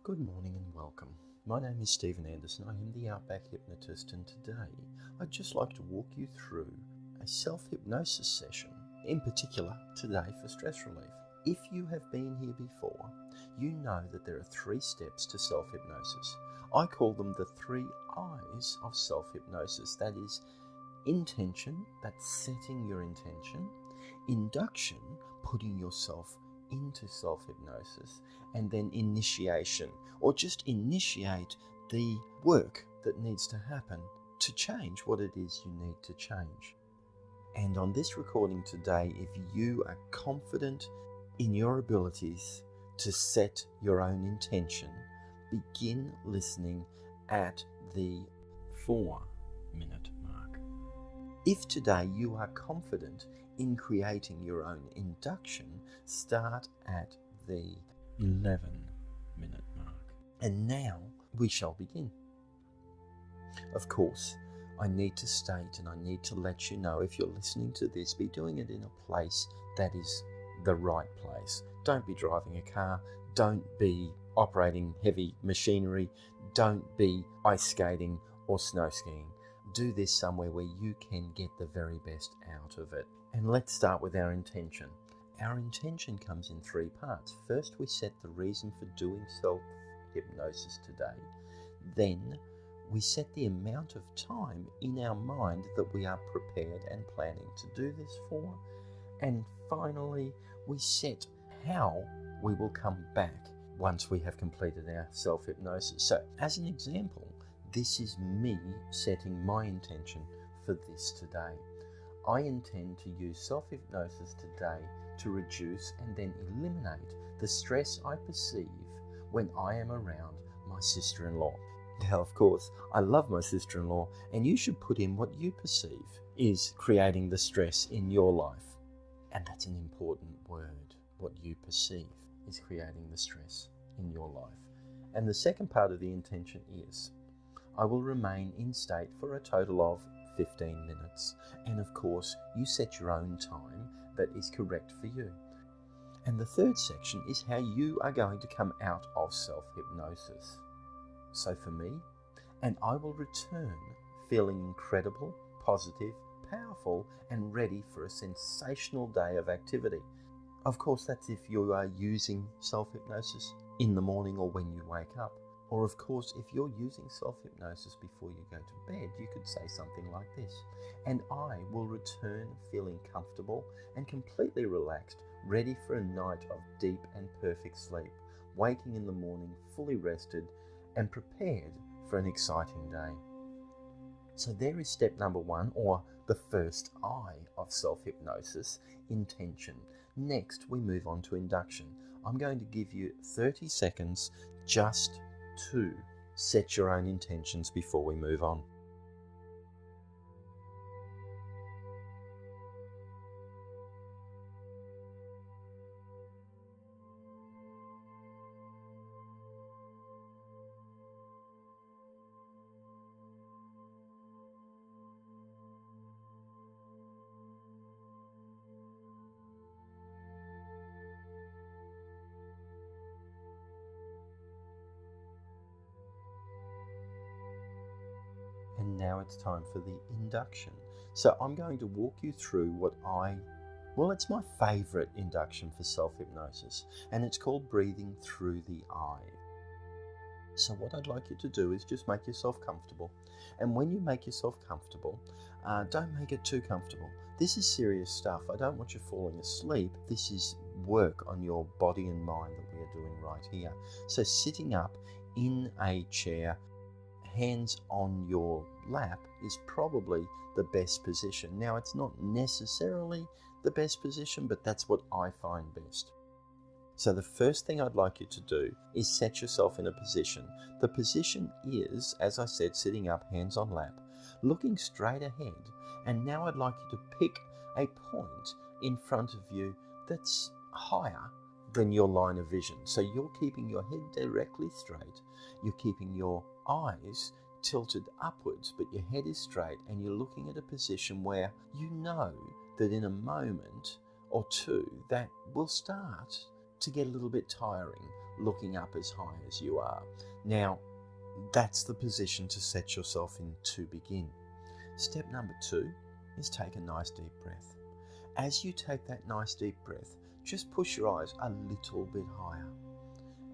Good morning and welcome. My name is Stephen Anderson. I am the Outback Hypnotist, and today I'd just like to walk you through a self-hypnosis session, in particular today for stress relief. If you have been here before, you know that there are 3 steps to self-hypnosis. I call them the 3 I's of self-hypnosis. That is intention, that's setting your intention; induction, putting yourself into self-hypnosis; and then initiation, or just initiate the work that needs to happen to change what it is you need to change. And on this recording today, if you are confident in your abilities to set your own intention, begin listening at the 4-minute mark. If today you are confident in creating your own induction, start at the 11-minute mark. And now we shall begin. Of course, I need to state and I need to let you know, if you're listening to this, be doing it in a place that is the right place. Don't be driving a car, don't be operating heavy machinery, don't be ice skating or snow skiing. Do this somewhere where you can get the very best out of it. And let's start with our intention. Our intention comes in 3 parts. First, we set the reason for doing self-hypnosis today. Then, we set the amount of time in our mind that we are prepared and planning to do this for. And finally, we set how we will come back once we have completed our self-hypnosis. So, as an example, this is me setting my intention for this today. I intend to use self-hypnosis today to reduce and then eliminate the stress I perceive when I am around my sister-in-law. Now, of course, I love my sister-in-law, and you should put in what you perceive is creating the stress in your life. And that's an important word. What you perceive is creating the stress in your life. And the second part of the intention is, I will remain in state for a total of 15 minutes. And of course, you set your own time that is correct for you. And the third section is how you are going to come out of self-hypnosis. So for me, and I will return feeling incredible, positive, powerful, and ready for a sensational day of activity. Of course, that's if you are using self-hypnosis in the morning or when you wake up. Or of course, if you're using self-hypnosis before you go to bed, you could say something like this: and I will return feeling comfortable and completely relaxed, ready for a night of deep and perfect sleep, waking in the morning fully rested and prepared for an exciting day. So there is step number 1, or the first I of self-hypnosis, intention. Next, we move on to induction. I'm going to give you 30 seconds just to set your own intentions before we move on. And now it's time for the induction. So I'm going to walk you through it's my favorite induction for self-hypnosis, and it's called breathing through the eye. So what I'd like you to do is just make yourself comfortable. And when you make yourself comfortable, don't make it too comfortable. This is serious stuff. I don't want you falling asleep. This is work on your body and mind that we are doing right here. So sitting up in a chair, hands on your lap, is probably the best position. Now, it's not necessarily the best position, but that's what I find best. So the first thing I'd like you to do is set yourself in a position. The position is, as I said, sitting up, hands on lap, looking straight ahead. And now I'd like you to pick a point in front of you that's higher than your line of vision. So you're keeping your head directly straight, you're keeping your eyes tilted upwards, but your head is straight, and you're looking at a position where you know that in a moment or two that will start to get a little bit tiring looking up as high as you are. Now, that's the position to set yourself in to begin. Step number 2 is take a nice deep breath. As you take that nice deep breath, just push your eyes a little bit higher.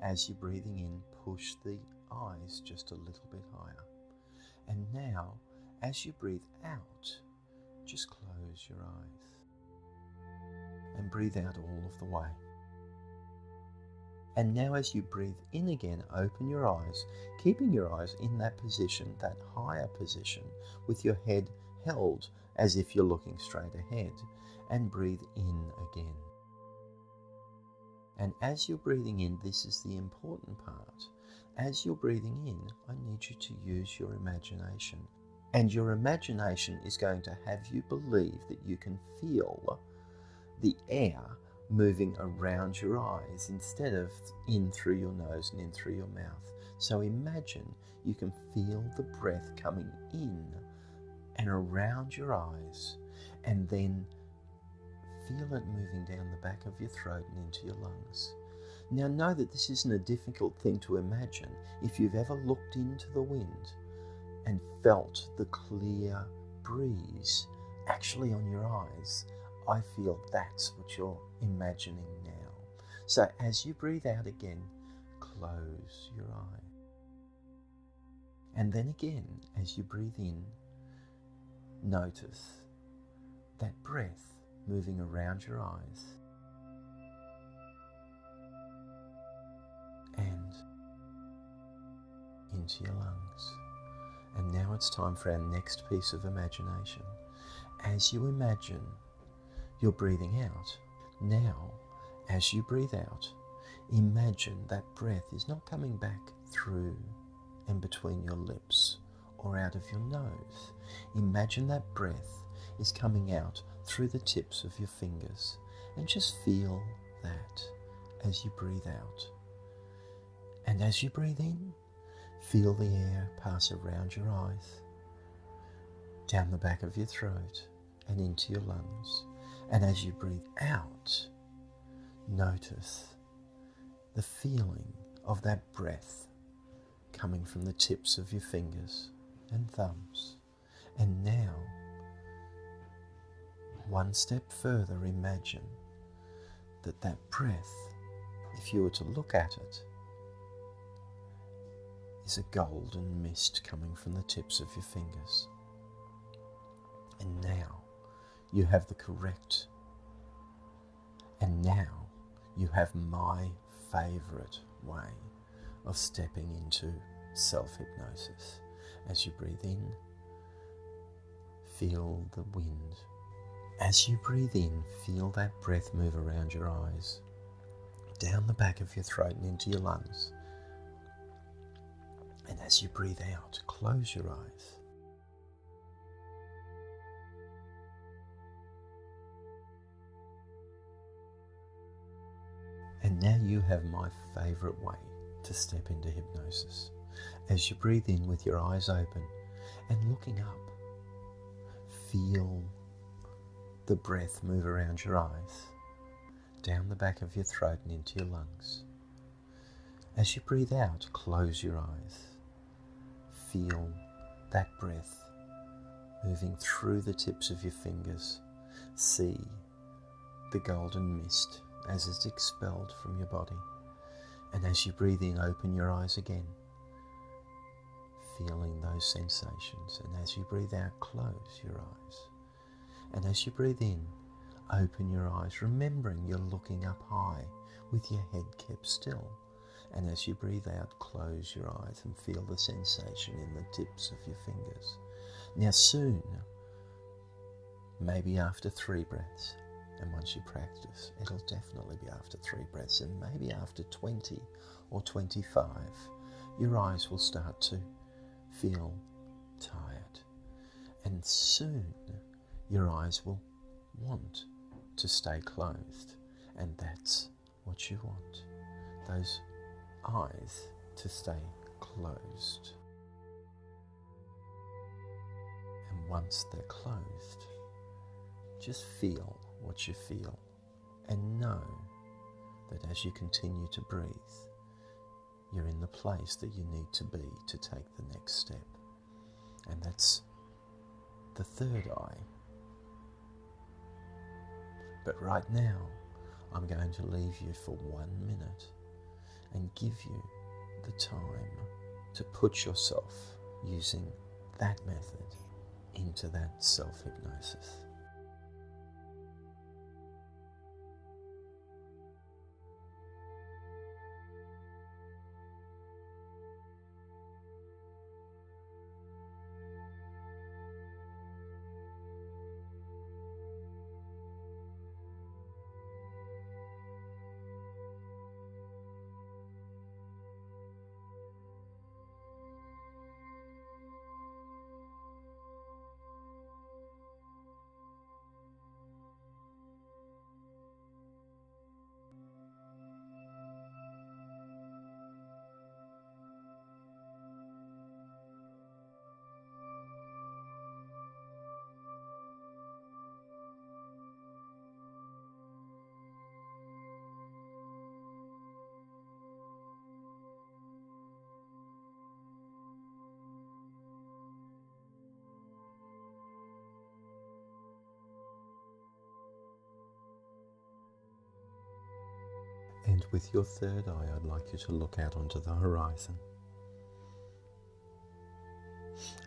As you're breathing in, push the eyes just a little bit higher. And now, as you breathe out, just close your eyes and breathe out all of the way. And now as you breathe in again, open your eyes, keeping your eyes in that position, that higher position, with your head held as if you're looking straight ahead, and breathe in again. And as you're breathing in, this is the important part. As you're breathing in, I need you to use your imagination. And your imagination is going to have you believe that you can feel the air moving around your eyes instead of in through your nose and in through your mouth. So imagine you can feel the breath coming in and around your eyes, and then feel it moving down the back of your throat and into your lungs. Now know that this isn't a difficult thing to imagine. If you've ever looked into the wind and felt the clear breeze actually on your eyes, I feel that's what you're imagining now. So as you breathe out again, close your eye. And then again, as you breathe in, notice that breath moving around your eyes and into your lungs. And now it's time for our next piece of imagination. As you imagine you're breathing out, now as you breathe out, imagine that breath is not coming back through and between your lips or out of your nose. Imagine that breath is coming out through the tips of your fingers, and just feel that as you breathe out. And as you breathe in, feel the air pass around your eyes, down the back of your throat and into your lungs. And as you breathe out, notice the feeling of that breath coming from the tips of your fingers and thumbs. And now, one step further, imagine that that breath, if you were to look at it, is a golden mist coming from the tips of your fingers. And now you have the correct, and now you have my favorite way of stepping into self-hypnosis. As you breathe in, feel the wind. As you breathe in, feel that breath move around your eyes, down the back of your throat and into your lungs. And as you breathe out, close your eyes. And now you have my favorite way to step into hypnosis. As you breathe in with your eyes open and looking up, feel the breath move around your eyes, down the back of your throat and into your lungs. As you breathe out, close your eyes. Feel that breath moving through the tips of your fingers. See the golden mist as it's expelled from your body. And as you breathe in, open your eyes again, feeling those sensations. And as you breathe out, close your eyes. And as you breathe in, open your eyes, remembering you're looking up high with your head kept still. And as you breathe out, close your eyes and feel the sensation in the tips of your fingers. Now soon, maybe after 3 breaths, and once you practice, it'll definitely be after 3 breaths, and maybe after 20 or 25, your eyes will start to feel tired. And soon, your eyes will want to stay closed. And that's what you want. Those eyes to stay closed. And once they're closed, just feel what you feel and know that as you continue to breathe, you're in the place that you need to be to take the next step. And that's the third eye. But right now, I'm going to leave you for 1 minute and give you the time to put yourself using that method into that self-hypnosis. And with your third eye, I'd like you to look out onto the horizon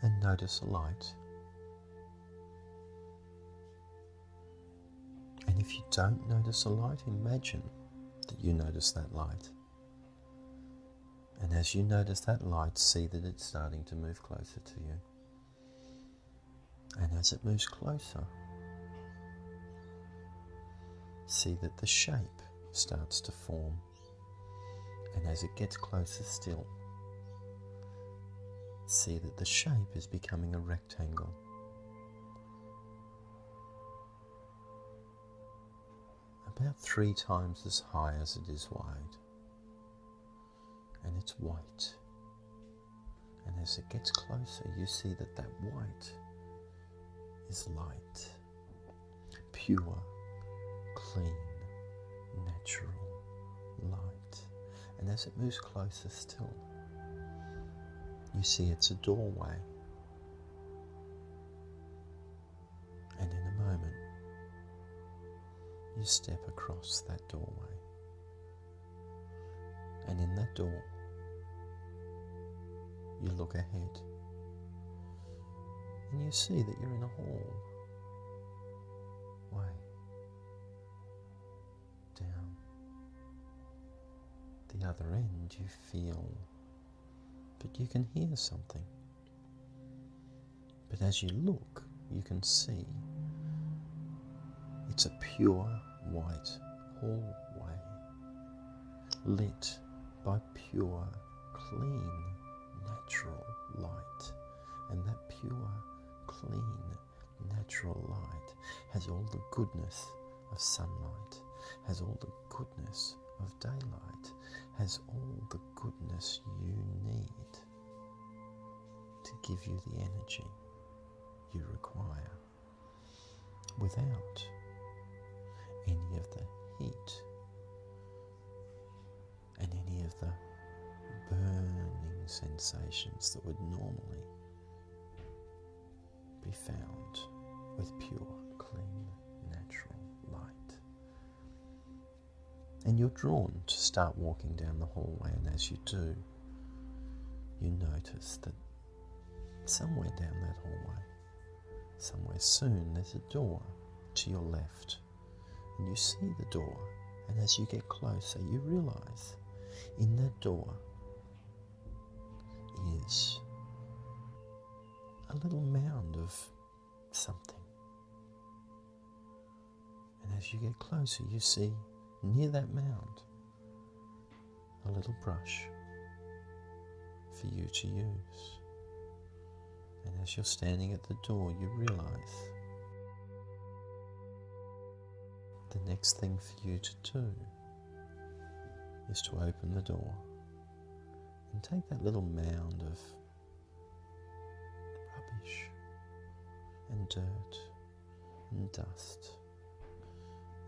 and notice a light. And if you don't notice a light, imagine that you notice that light. And as you notice that light, see that it's starting to move closer to you. And as it moves closer, see that the shape starts to form, and as it gets closer still, see that the shape is becoming a rectangle. About 3 times as high as it is wide, and it's white. And as it gets closer, you see that that white is light, pure, clean, natural light. And as it moves closer still, you see it's a doorway. And in a moment, you step across that doorway. And in that door, you look ahead. And you see that you're in a hall. Way down the other end, you feel, but you can hear something. But as you look, you can see it's a pure white hallway, lit by pure, clean, natural light. And that pure, clean, natural light has all the goodness of sunlight, has all the goodness of daylight, has all the goodness you need to give you the energy you require without any of the heat and any of the burning sensations that would normally be found with pure, clean, natural light. And you're drawn to start walking down the hallway, and as you do, you notice that somewhere down that hallway, somewhere soon, there's a door to your left. And you see the door, and as you get closer, you realize in that door is a little mound of something. And as you get closer, you see near that mound a little brush for you to use. And as you're standing at the door, you realize the next thing for you to do is to open the door and take that little mound of rubbish and dirt and dust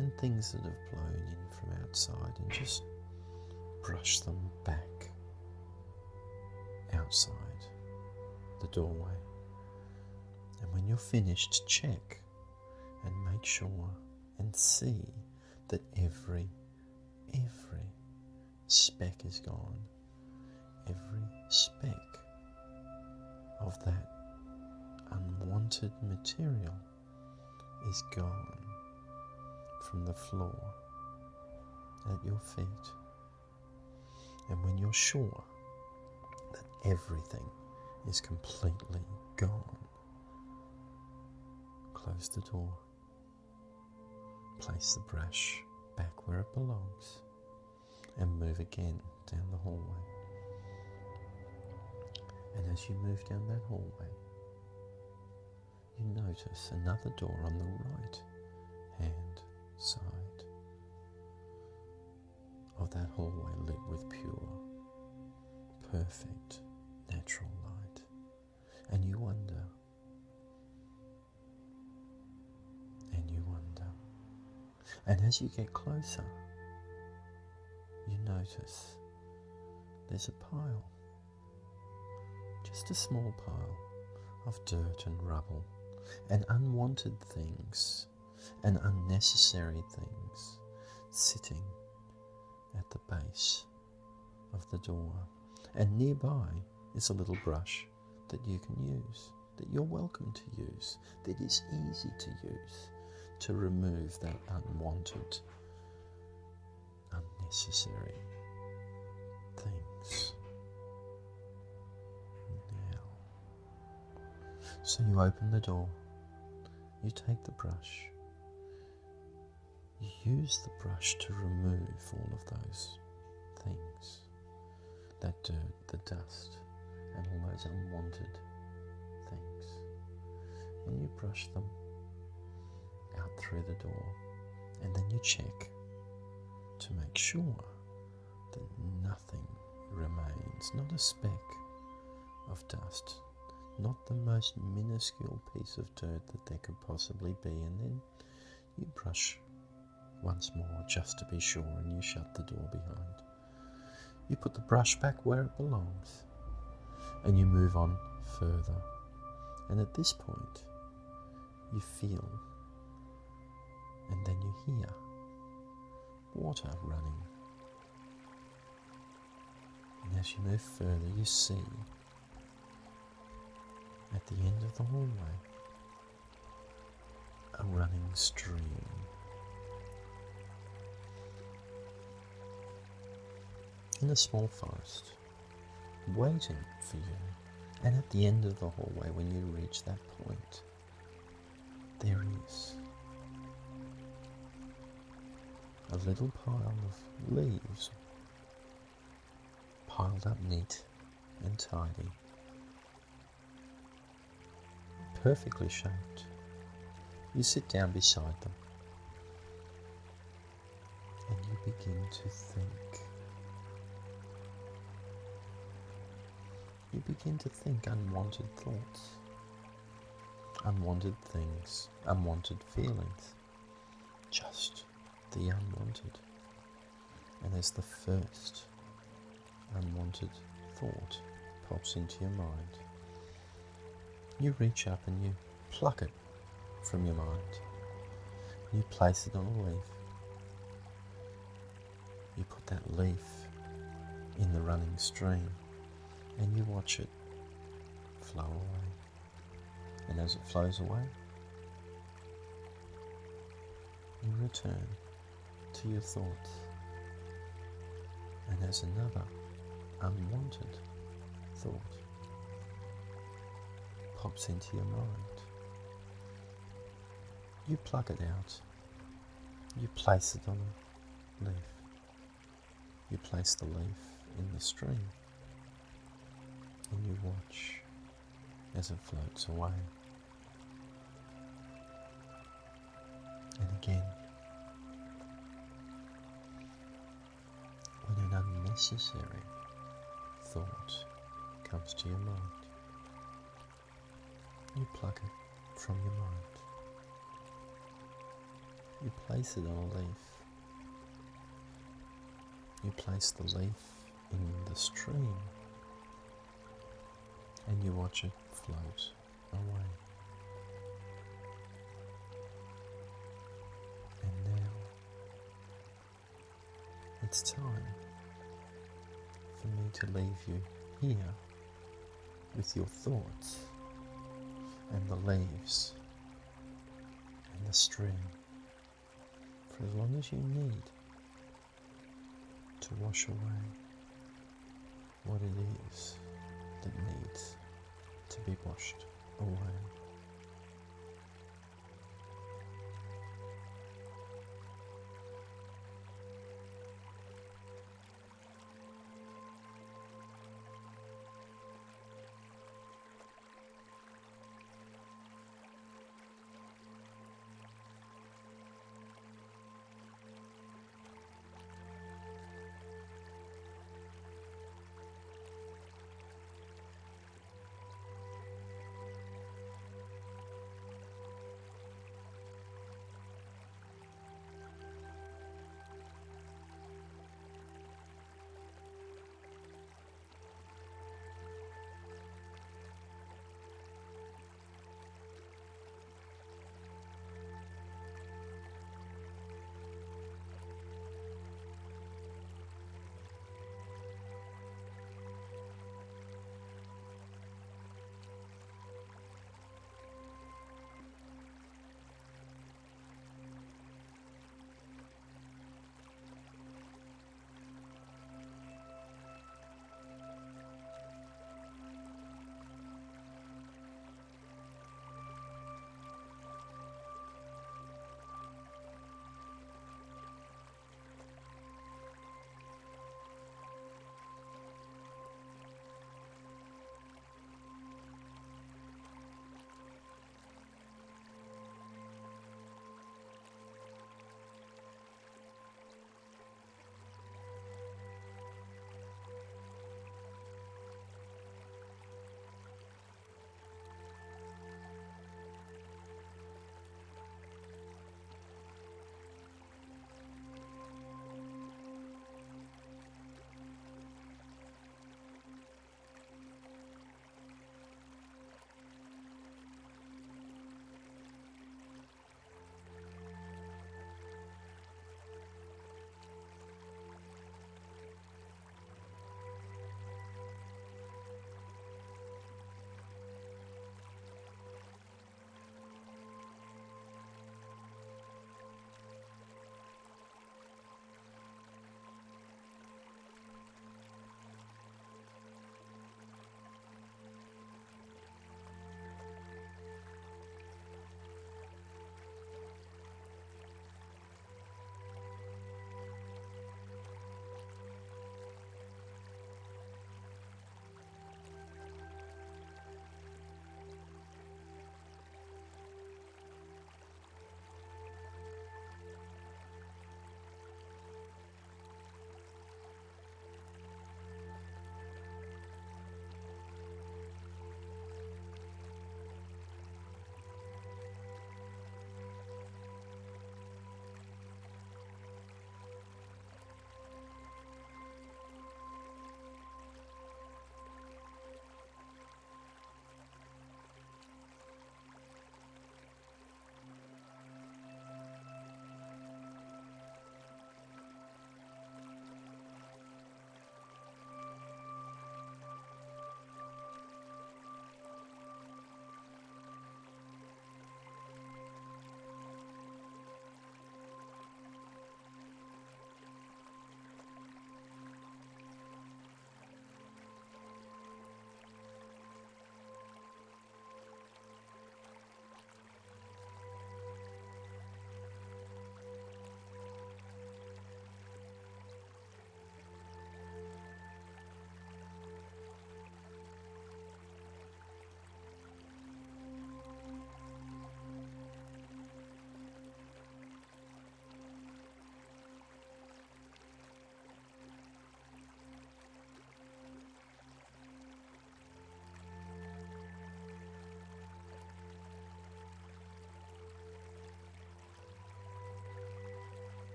and things that have blown in from outside, and just brush them back outside the doorway. And when you're finished, check and make sure and see that every speck is gone. Every speck of that unwanted material is gone from the floor at your feet. And when you're sure that everything is completely gone, close the door. Place the brush back where it belongs and move again down the hallway. And as you move down that hallway, you notice another door on the right hand side of that hallway, lit with pure, perfect, natural light. And you wonder, and as you get closer, you notice there's a pile, just a small pile of dirt and rubble and unwanted things and unnecessary things sitting at the base of the door. And nearby is a little brush that you can use, that you're welcome to use, that is easy to use to remove that unwanted, unnecessary things. Now, so you open the door, you take the brush, you use the brush to remove all of those things, that dirt, the dust, and all those unwanted things, and you brush them out through the door, and then you check to make sure that nothing remains, not a speck of dust, not the most minuscule piece of dirt that there could possibly be. And then you brush once more just to be sure, and you shut the door behind. You put the brush back where it belongs, and you move on further. And at this point, you feel, and then you hear water running. And as you move further, you see at the end of the hallway a running stream. In a small forest, waiting for you. And at the end of the hallway, when you reach that point, there is a little pile of leaves, piled up neat and tidy, perfectly shaped. You sit down beside them, and you begin to think. You begin to think unwanted thoughts, unwanted things, unwanted feelings, just the unwanted. And as the first unwanted thought pops into your mind, you reach up and you pluck it from your mind. You place it on a leaf. You put that leaf in the running stream, and you watch it flow away. And as it flows away, you return to your thoughts. And as another unwanted thought pops into your mind, you pluck it out. You place it on a leaf. You place the leaf in the stream, and you watch as it floats away. And again, when an unnecessary thought comes to your mind, you pluck it from your mind. You place it on a leaf. You place the leaf in the stream and you watch it float away. And now it's time for me to leave you here with your thoughts and the leaves and the stream for as long as you need to wash away what it is that needs to be washed away.